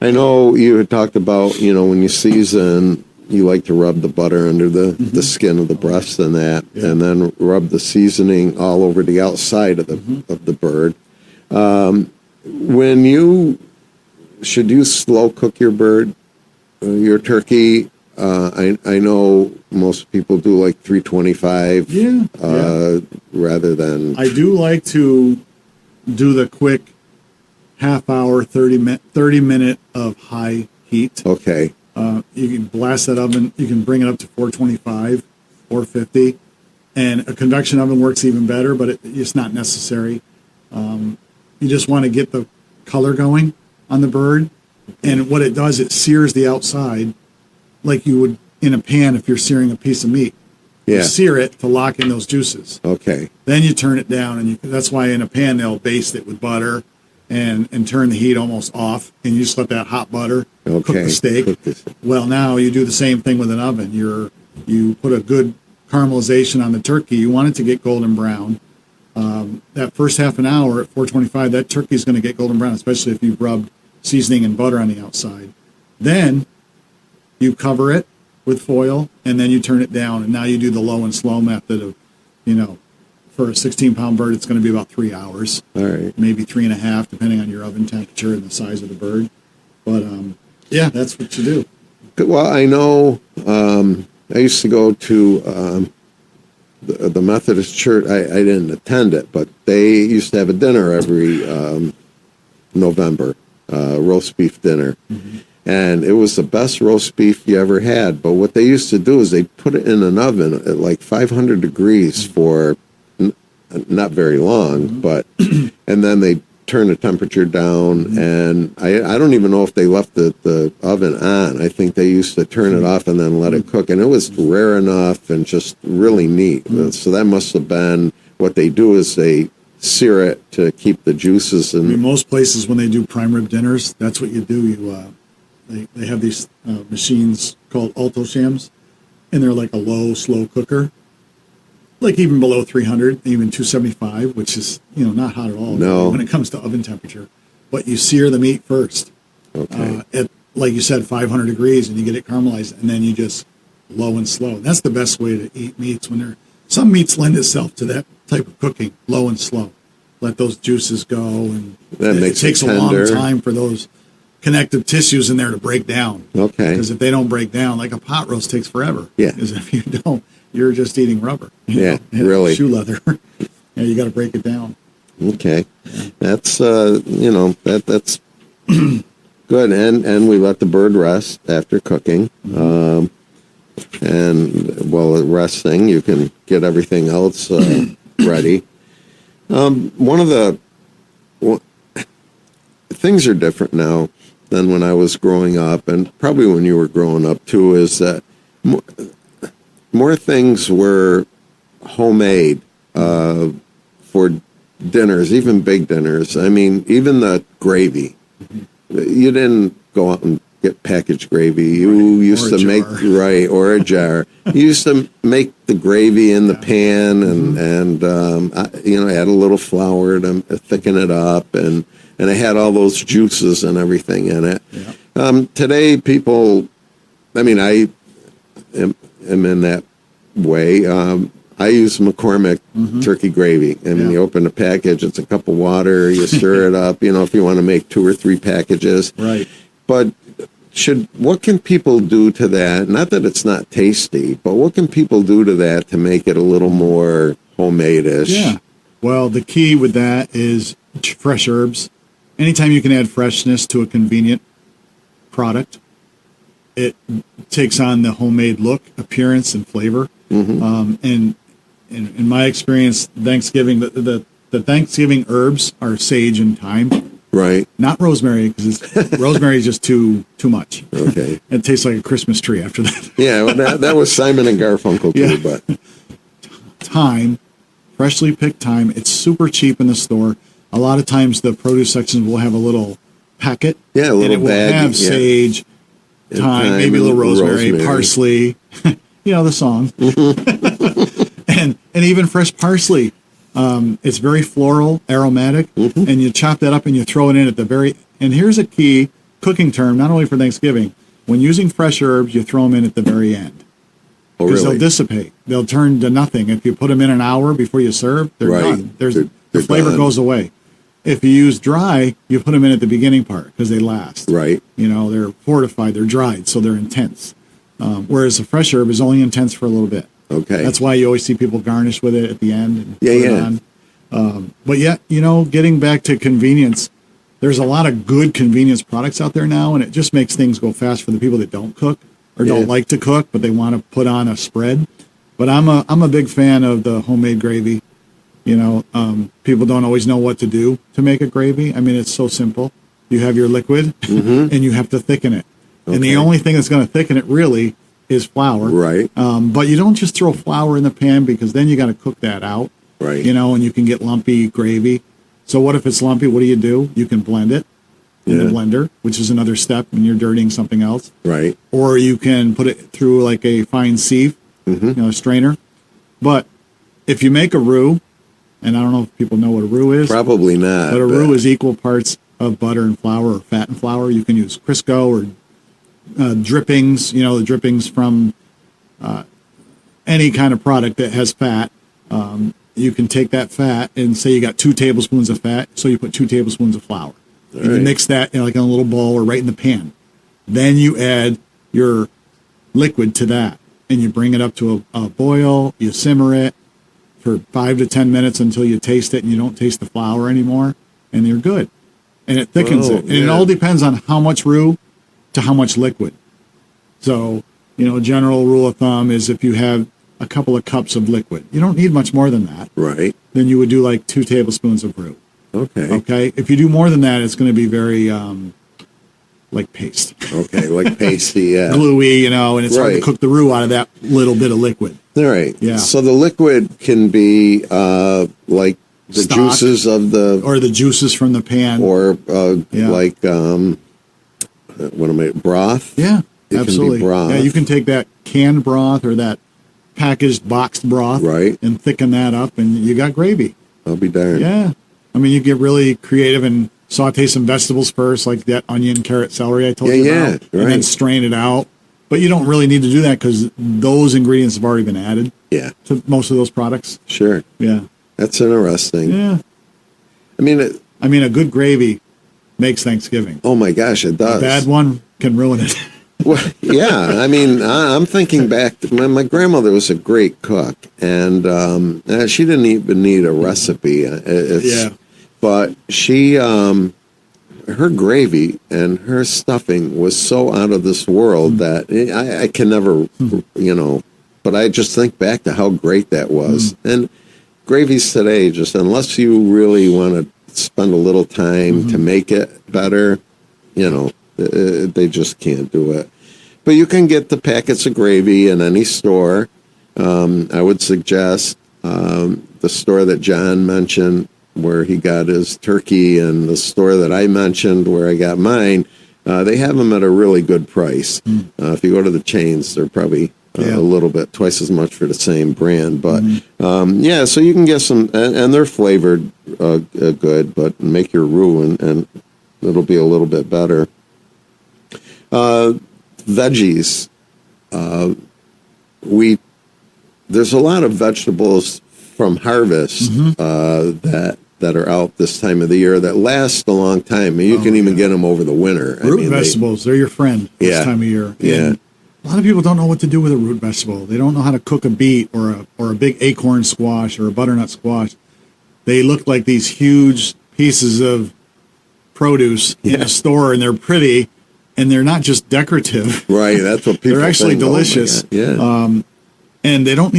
I know you had talked about, when you season, you like to rub the butter under the skin of the breast and that, and then rub the seasoning all over the outside of the bird. When you should you slow cook your bird, your turkey? I know most people do like 325. Rather than. I do like to do the quick half hour, 30 minute of high heat. Okay. You can blast that oven. You can bring it up to 425, 450. And a convection oven works even better, but it's not necessary. You just want to get the color going on the bird. And what it does, it sears the outside like you would in a pan if you're searing a piece of meat. Yeah. You sear it to lock in those juices. Okay. Then you turn it down, and that's why in a pan they'll baste it with butter and turn the heat almost off, and you just let that hot butter cook the steak. Well, now you do the same thing with an oven. You put a good caramelization on the turkey. You want it to get golden brown. That first half an hour at 425, that turkey is going to get golden brown, especially if you've rubbed seasoning and butter on the outside. Then you cover it with foil, and then you turn it down, and now you do the low and slow method of, for a 16-pound bird, it's going to be about 3 hours. All right. Maybe 3.5, depending on your oven temperature and the size of the bird. But, that's what you do. Well, I know I used to go to the Methodist church. I didn't attend it, but they used to have a dinner every November, roast beef dinner. Mm-hmm. And it was the best roast beef you ever had. But what they used to do is they put it in an oven at like 500 degrees for not very long, mm-hmm. but and then they turn the temperature down. Mm-hmm. And I don't even know if they left the oven on. I think they used to turn it off and then let it cook. And it was rare enough and just really neat. Mm-hmm. So that must have been what they do is they sear it to keep the juices. And most places when they do prime rib dinners, that's what you do. They have these machines called Alto-Shams, and they're like a low, slow cooker, like even below 300, even 275, which is, not hot at all when it comes to oven temperature. But you sear the meat first at, like you said, 500 degrees, and you get it caramelized, and then you just low and slow. And that's the best way to eat meats some meats lend itself to that type of cooking, low and slow. Let those juices go, and it takes a long time for those connective tissues in there to break down. Okay. Because if they don't break down, like a pot roast takes forever. Yeah. Because if you don't, you're just eating rubber. Really. Shoe leather. You got to break it down. Okay. Yeah. That's, that's good. And we let the bird rest after cooking. Mm-hmm. And while resting, you can get everything else ready. One of the things are different now than when I was growing up, and probably when you were growing up too, is that more things were homemade for dinners, even big dinners. I mean, even the gravy. You didn't go out and get packaged gravy. You used to make, or a jar. You used to make the gravy in the pan and add a little flour to thicken it up, and it had all those juices and everything in it. Yeah. Today, people, I am in that way. I use McCormick turkey gravy. You open the package, it's a cup of water, you stir it up, if you want to make 2 or 3 packages. Right. But what can people do to that? Not that it's not tasty, but what can people do to that to make it a little more homemade-ish? Yeah. Well, the key with that is fresh herbs. Anytime you can add freshness to a convenient product, it takes on the homemade look, appearance, and flavor. Mm-hmm. And in my experience, Thanksgiving, the Thanksgiving herbs are sage and thyme. Right. Not rosemary, because rosemary is just too much. Okay. It tastes like a Christmas tree after that. Yeah, well, that was Simon and Garfunkel too. Yeah. But thyme, freshly picked thyme. It's super cheap in the store. A lot of times the produce sections will have a little packet. Yeah, a little and it bag. will have sage, thyme, maybe a little rosemary, parsley. The song. and even fresh parsley. It's very floral, aromatic, and you chop that up and you throw it in at the very. And here's a key cooking term, not only for Thanksgiving. When using fresh herbs, you throw them in at the very end. Oh, really? Because they'll dissipate. They'll turn to nothing. If you put them in an hour before you serve, they're done. The flavor goes away. if you use dry, you put them in at the beginning part because they last. Right. You know, they're fortified, they're dried, so they're intense. Whereas a fresh herb is only intense for a little bit. Okay. That's why you always see people garnish with it at the end. And Yeah, put it yeah. on. But yeah, you know, getting back to convenience, there's a lot of good convenience products out there now, and it just makes things go fast for the people that don't cook or Yeah. don't like to cook, but they want to put on a spread. But I'm a big fan of the homemade gravy. You know, people don't always know what to do to make a gravy. I mean, it's so simple. You have your liquid, and you have to thicken it. And the Okay. only thing that's going to thicken it really is flour. Right. But you don't just throw flour in the pan because then you got to cook that out. Right. You know, and you can get lumpy gravy. So what if it's lumpy? What do? You can blend it in the Yeah. blender, which is another step when you're dirtying something else. Right. Or you can put it through like a fine sieve, you know, a strainer. But if you make a roux, and I don't know if people know what a roux is, Probably not. but a roux is equal parts of butter and flour or fat and flour. You can use Crisco or drippings, you know, the drippings from any kind of product that has fat. You can take that fat and say you got 2 tablespoons of fat, so you put 2 tablespoons of flour. And you right. mix that in like in a little bowl or right in the pan. Then you add your liquid to that, and you bring it up to a boil. You simmer it for 5 to 10 minutes until you taste it, and you don't taste the flour anymore, and you're good. And it thickens Oh, it. And it yeah. all depends on how much roux to how much liquid. So, you know, general rule of thumb is if you have a couple of cups of liquid, you don't need much more than that. Right. Then you would do like 2 tablespoons of roux. Okay. Okay. If you do more than that, it's going to be very like paste, Okay. Like pasty. Yeah. gluey, you know, and it's hard to Right. cook the roux out of that little bit of liquid. All right. Yeah. So the liquid can be like the Stock. juices of the, Or the juices from the pan. or Yeah. like what am I? Broth. Yeah, It can be absolutely. broth. Yeah, you can take that canned broth or that packaged boxed broth, Right. and thicken that up, and you got gravy. I'll be darned. Yeah, I mean, you get really creative and saute some vegetables first, like that onion, carrot, celery I told Yeah, you yeah, about, and then right. strain it out. But you don't really need to do that because those ingredients have already been added Yeah. to most of those products. Sure. Yeah, That's interesting. yeah. I mean, I mean, a good gravy makes Thanksgiving. oh my gosh, it does. A bad one can ruin it. Well, yeah, I mean, I'm thinking back to my grandmother was a great cook, and she didn't even need a recipe. Yeah. But she, her gravy and her stuffing was so out of this world that I can never, you know, but I just think back to how great that was. And gravies today, just unless you really want to spend a little time to make it better, you know, they just can't do it. But you can get the packets of gravy in any store. I would suggest the store that John mentioned where he got his turkey and the store that I mentioned where I got mine. They have them at a really good price. If you go to the chains, they're probably a little bit twice as much for the same brand. But yeah, so you can get some, and they're flavored good, but make your roux and it'll be a little bit better. Veggies. There's a lot of vegetables from harvest that are out this time of the year that last a long time. And you can even get them over the winter. Root vegetables, they're your friend this time of year. Yeah. And a lot of people don't know what to do with a root vegetable. They don't know how to cook a beet or a big acorn squash or a butternut squash. They look like these huge pieces of produce in a store, and they're pretty, and they're not just decorative. Right, that's what people They're actually think. Oh my delicious. God, yeah. And they don't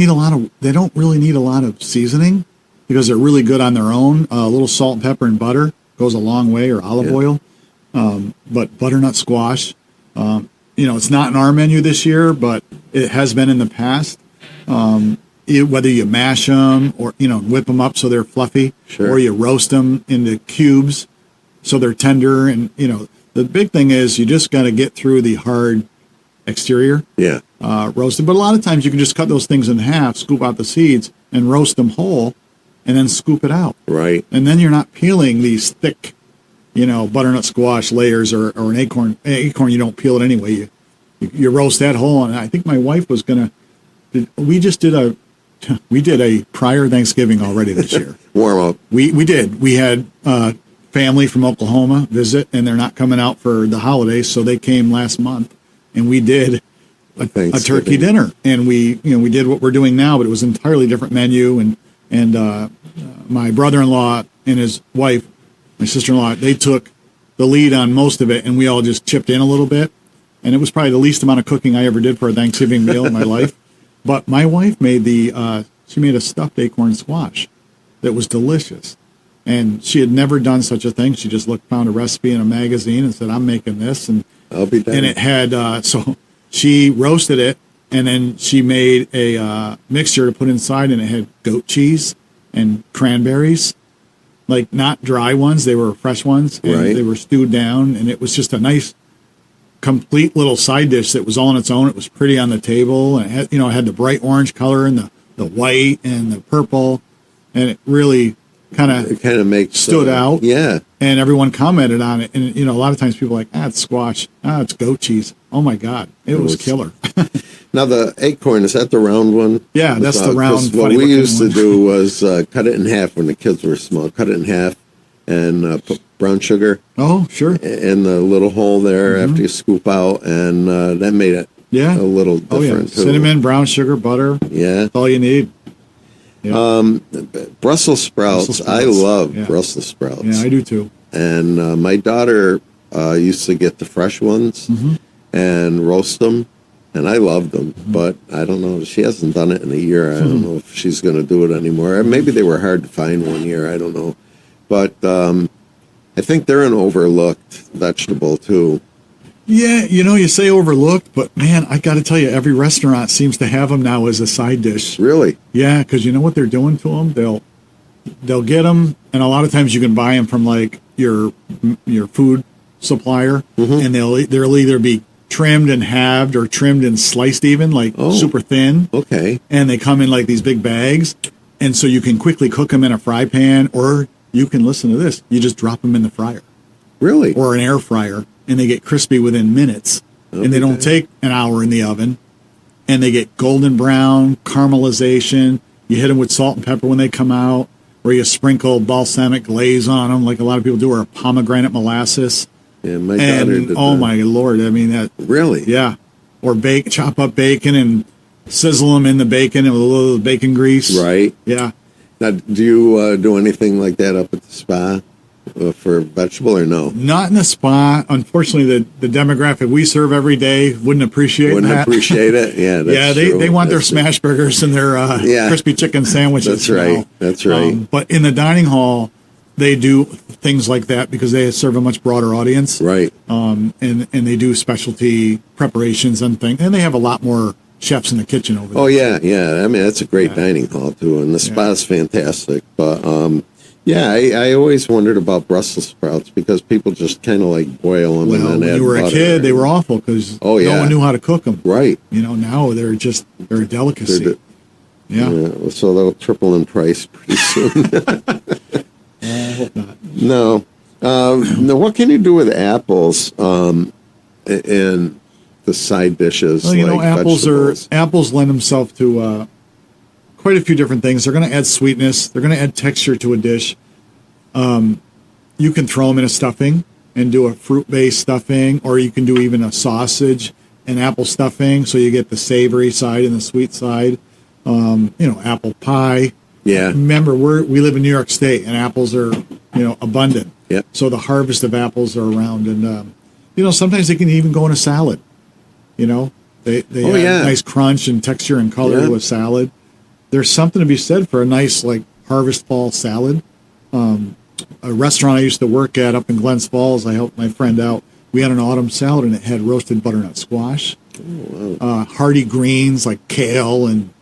really need a lot of seasoning because they're really good on their own. A little salt and pepper and butter goes a long way, or olive oil. But butternut squash, you know, it's not in our menu this year, but it has been in the past. Whether you mash them or, you know, whip them up so they're fluffy, or you roast them into cubes so they're tender. And, you know, the big thing is you just got to get through the hard exterior. Yeah. Roasted. But a lot of times you can just cut those things in half, scoop out the seeds, and roast them whole, and then scoop it out. Right. And then you're not peeling these thick, you know, butternut squash layers or an acorn. Acorn, you don't peel it anyway. You roast that whole. And I think my wife was going to, we did a prior Thanksgiving already this year. Warm up. We did. We had family from Oklahoma visit, and they're not coming out for the holidays, so they came last month, and we did a turkey dinner, and we did what we're doing now, but it was an entirely different menu, and my brother-in-law and his wife, my sister-in-law, they took the lead on most of it, and we all just chipped in a little bit, and it was probably the least amount of cooking I ever did for a Thanksgiving meal in my life. But my wife made she made a stuffed acorn squash that was delicious. And she had never done such a thing. She just found a recipe in a magazine and said, I'm making this. And I'll be done. And it had, so she roasted it, and then she made a mixture to put inside, and it had goat cheese and cranberries, like not dry ones. They were fresh ones. And right. They were stewed down, and it was just a nice, complete little side dish that was all on its own. It was pretty on the table, and it had the bright orange color and the white and the purple, and it really kind of makes stood out. Yeah. And everyone commented on it, and a lot of times people are like, it's squash, it's goat cheese. Oh my God, it was killer. Now the acorn, is that the round one? Yeah, that's the round. What we used to do was cut it in half when the kids were small. Cut it in half and put brown sugar. Oh, sure. In the little hole there after you scoop out, and that made it a little different too. Cinnamon, brown sugar, butter. Yeah. That's all you need. Yeah. Brussels sprouts. I love Brussels sprouts. Yeah, I do too. And my daughter used to get the fresh ones and roast them, and I loved them. But I don't know. She hasn't done it in a year. I don't know if she's going to do it anymore. Or maybe they were hard to find one year. I don't know. But I think they're an overlooked vegetable too. Yeah, you say overlooked, but man, I got to tell you, every restaurant seems to have them now as a side dish. Really? Yeah, because you know what they're doing to them? They'll get them, and a lot of times you can buy them from like your food supplier, and they'll either be trimmed and halved or trimmed and sliced even, like super thin. Okay. And they come in like these big bags, and so you can quickly cook them in a fry pan, or you can, listen to this, you just drop them in the fryer. Really? Or an air fryer, and they get crispy within minutes, and they don't take an hour in the oven, and they get golden brown, caramelization. You hit them with salt and pepper when they come out, or you sprinkle balsamic glaze on them, like a lot of people do, or pomegranate molasses. Yeah, my daughter did that. My Lord, I mean that. Really? Yeah. Or chop up bacon and sizzle them in the bacon with a little bacon grease. Right. Yeah. Now, do you do anything like that up at the spa for vegetable or no? Not in the spa. Unfortunately, the demographic we serve every day wouldn't appreciate that. Wouldn't appreciate it? Yeah, that's true. They want their smash burgers and their crispy chicken sandwiches. That's right. That's right. But in the dining hall, they do things like that because they serve a much broader audience. Right. And they do specialty preparations and things. And they have a lot more chefs in the kitchen over there. Oh, yeah, yeah. I mean, that's a great dining hall, too. And the spa's fantastic. But, I always wondered about Brussels sprouts because people just kind of like boil them and then when add you were butter. a kid, they were awful because no one knew how to cook them. Right. Now they're a delicacy. Yeah. So they'll triple in price pretty soon. I hope not. No. Now, what can you do with apples and the side dishes? Well, vegetables? apples lend themselves to quite a few different things. They're going to add sweetness. They're going to add texture to a dish. You can throw them in a stuffing and do a fruit-based stuffing, or you can do even a sausage and apple stuffing, so you get the savory side and the sweet side. Apple pie. Yeah. Remember, we live in New York State, and apples are, abundant. Yep. So the harvest of apples are around, and sometimes they can even go in a salad. They have nice crunch and texture and color with salad. There's something to be said for a nice harvest fall salad. A restaurant I used to work at up in Glens Falls, I helped my friend out. We had an autumn salad, and it had roasted butternut squash, hearty greens like kale and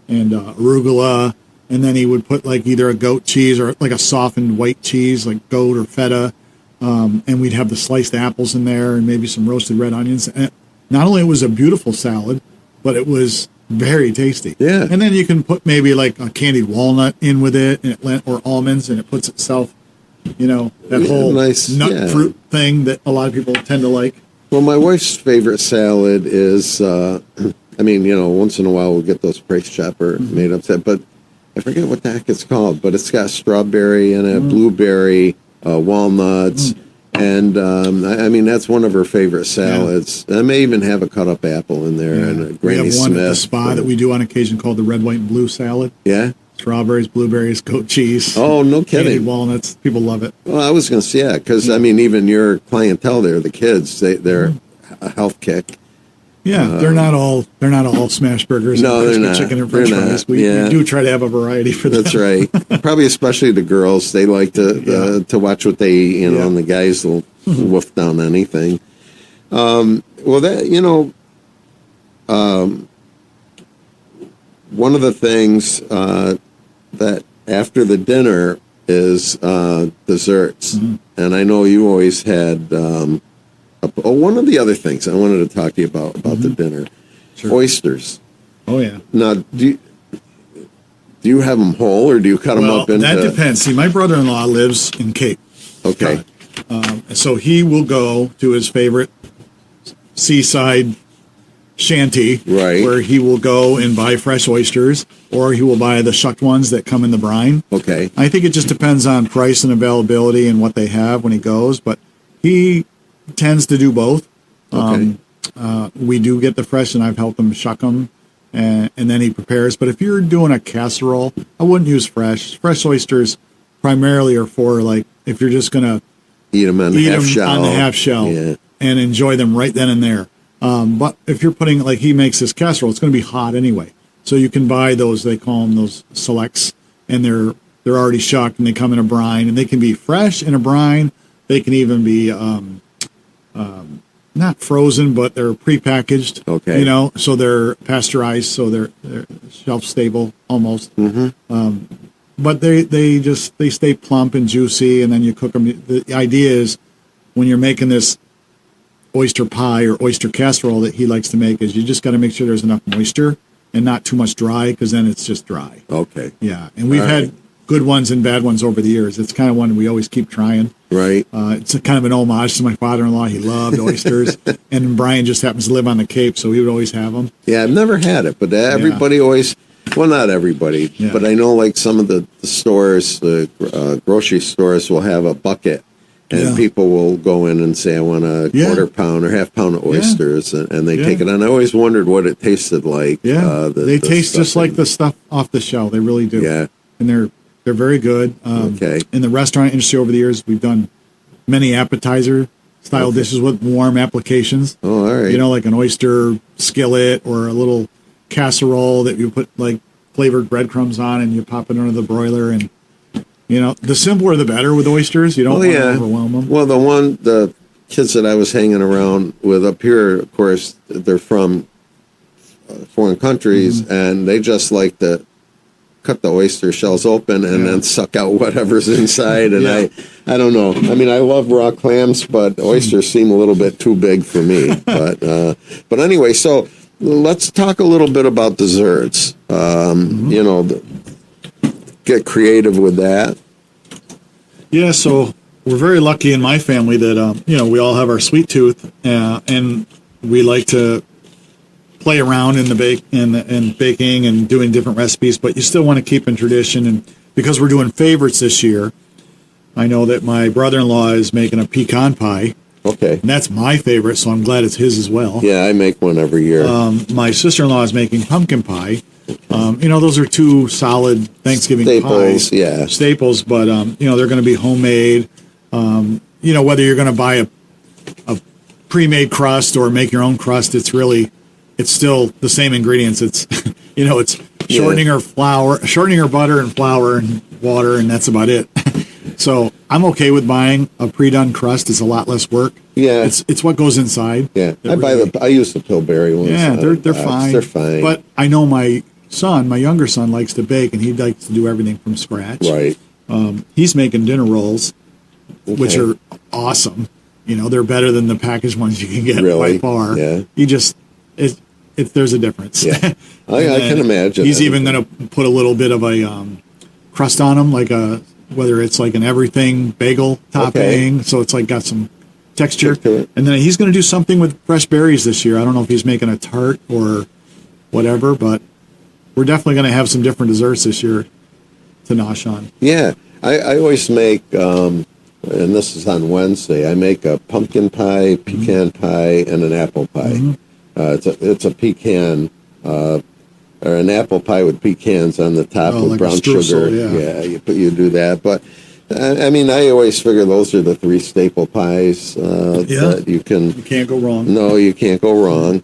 arugula. And then he would put either a goat cheese or a softened white cheese, like goat or feta. And we'd have the sliced apples in there and maybe some roasted red onions. And not only was it a beautiful salad, but it was very tasty. Yeah. And then you can put maybe a candied walnut in with it, or almonds, and it puts itself, that whole nice nut fruit thing that a lot of people tend to like. Well, my wife's favorite salad is, once in a while we'll get those price chopper made up, but I forget what the heck it's called, but it's got strawberry in it, blueberry, walnuts. And I mean, that's one of her favorite salads. I may even have a cut up apple in there and a Granny We have one Smith. at the spa that we do on occasion called the red, white, and blue salad. Yeah. Strawberries, blueberries, goat cheese. Oh, no candied kidding. walnuts. People love it. Well, I was going to say, yeah, because I mean, even your clientele there, the kids, they're a health kick. Yeah, they're not all smash burgers. No, and they're crispy not. chicken and French They're not. fries. We do try to have a variety for them. That's right. Probably especially the girls, they like to watch what they eat, and the guys will wolf down anything. Well, that one of the things that after the dinner is desserts, and I know you always had. One of the other things I wanted to talk to you about the dinner, oysters. Oh yeah. Now, do you have them whole, or do you cut them up into? That depends. See, my brother-in-law lives in Cape. Okay. So he will go to his favorite seaside shanty, Right. where he will go and buy fresh oysters, or he will buy the shucked ones that come in the brine. Okay. I think it just depends on price and availability and what they have when he goes, but he tends to do both. Okay. We do get the fresh, and I've helped him shuck them, and then he prepares. But if you're doing a casserole, I wouldn't use fresh. Fresh oysters primarily are for, like, if you're just going to Eat them on eat half them shell. on the half shell and enjoy them right then and there. But if you're putting, like he makes this casserole, it's going to be hot anyway. So you can buy those, they call them those selects, and they're already shucked, and they come in a brine, and they can be fresh in a brine. They can even be not frozen, but they're prepackaged. Okay. So they're pasteurized, so they're shelf stable almost. But they stay plump and juicy, and then you cook them. The idea is, when you're making this oyster pie or oyster casserole that he likes to make, is you just got to make sure there's enough moisture and not too much dry, because then it's just dry. Okay. Yeah, and we've had good ones and bad ones over the years. It's kind of one we always keep trying. Right. It's a kind of an homage to my father-in-law. He loved oysters, and Brian just happens to live on the Cape, so he would always have them. Yeah, I've never had it, but everybody always. Well, not everybody, but I know like some of the stores, the grocery stores will have a bucket, and people will go in and say, I want a quarter pound or half pound of oysters, and they take it. And I always wondered what it tasted like. Yeah, they taste just like the stuff off the shelf. They really do. Yeah. And they're very good. In the restaurant industry over the years, we've done many appetizer style dishes with warm applications. Oh, all right. Like an oyster skillet or a little casserole that you put like flavored breadcrumbs on, and you pop it under the broiler. And the simpler the better with oysters. You don't want to overwhelm them. Well, the kids that I was hanging around with up here, of course, they're from foreign countries, and they just like to cut the oyster shells open and then suck out whatever's inside. And I don't know. I mean, I love raw clams, but oysters seem a little bit too big for me. But anyway, so let's talk a little bit about desserts. Get creative with that. Yeah, so we're very lucky in my family that we all have our sweet tooth, and we like to play around in the baking and doing different recipes, but you still want to keep in tradition. And because we're doing favorites this year, I know that my brother-in-law is making a pecan pie. Okay. And that's my favorite, so I'm glad it's his as well. Yeah, I make one every year. My sister-in-law is making pumpkin pie. Those are two solid Thanksgiving staples, pies. Staples, but they're going to be homemade. Whether you're going to buy a pre-made crust or make your own crust, it's still the same ingredients. It's it's shortening her butter and flour and water, and that's about it. So I'm okay with buying a pre-done crust. It's a lot less work. Yeah, it's what goes inside. Yeah, I use the Pillsbury ones. Yeah, they're fine. They're fine. But I know my younger son, likes to bake, and he likes to do everything from scratch. Right. He's making dinner rolls, which are awesome. They're better than the packaged ones you can get by far. Yeah. There's a difference. Yeah, I can imagine. He's even going to put a little bit of a crust on them, whether it's like an everything bagel topping, so it's got some texture. And then he's going to do something with fresh berries this year. I don't know if he's making a tart or whatever, but we're definitely going to have some different desserts this year to nosh on. Yeah, I always make, and this is on Wednesday, I make a pumpkin pie, pecan pie, and an apple pie. It's a pecan, or an apple pie with pecans on the top with like brown a streusel, sugar. yeah. You do that. But I mean, I always figure those are the three staple pies that you can't go wrong. No, you can't go wrong.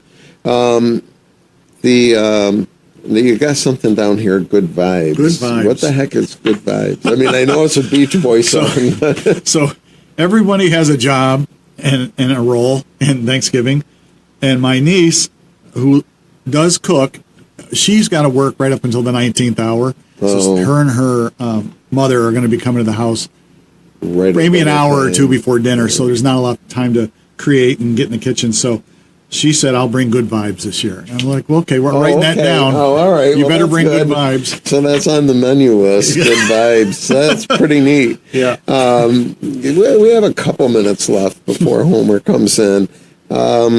You got something down here, Good Vibes. Good Vibes. What the heck is Good Vibes? I mean, I know it's a Beach Boy song. So everybody has a job and a role in Thanksgiving. And my niece, who does cook, she's got to work right up until the 19th hour. So her and her mother are going to be coming to the house maybe an hour or two before dinner. So there's not a lot of time to create and get in the kitchen. So she said, I'll bring Good Vibes this year. And I'm like, well, okay, we're writing that down. Oh, all right. You better bring good vibes. So that's on the menu list, Good Vibes. That's pretty neat. Yeah. We have a couple minutes left before Homer comes in. How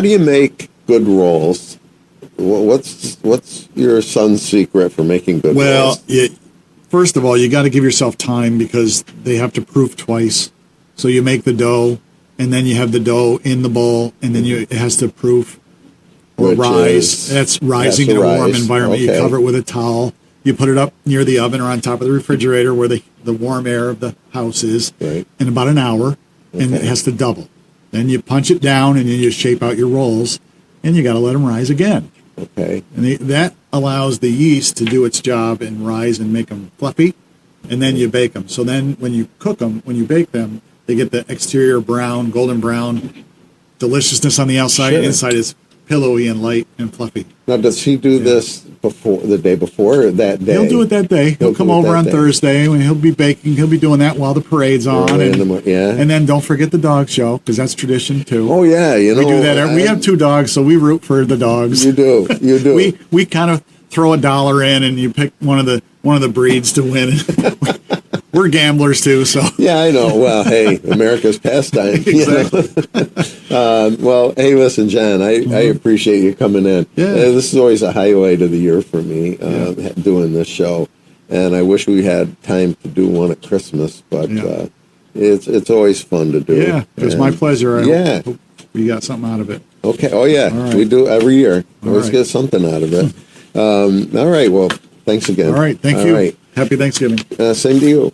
do you make good rolls? What's your son's secret for making good rolls? Well, first of all, you got to give yourself time because they have to proof twice. So you make the dough, and then you have the dough in the bowl, and then it has to proof or rise. That's rising in a warm environment. Okay. You cover it with a towel. You put it up near the oven or on top of the refrigerator where the warm air of the house is in about an hour, and it has to double. Then you punch it down, and then you shape out your rolls, and you got to let them rise again. Okay. And that allows the yeast to do its job and rise and make them fluffy, and then you bake them. So then when you cook them, when you bake them, they get the exterior brown, golden brown deliciousness on the outside. Sure. Inside is pillowy and light and fluffy. Now, does he do this the day before or that day? He'll do it that day. He'll come over on Thursday and he'll be baking. He'll be doing that while the parade's on. And then don't forget the dog show because that's tradition too. Oh yeah, we do that. We have 2 dogs, so we root for the dogs. You do. we kind of throw $1 in and you pick one of the breeds to win. We're gamblers too, so yeah, I know. Well, hey, America's pastime. Exactly. Well, hey, listen, John, I appreciate you coming in. Yeah. This is always a highlight of the year for me, doing this show, and I wish we had time to do one at Christmas, but it's always fun to do. Yeah, it was my pleasure. I hope we got something out of it. Okay. Oh yeah, right. We do every year. Always right. get something out of it. All right. Well, thanks again. All right. Thank you. Happy Thanksgiving. Same to you.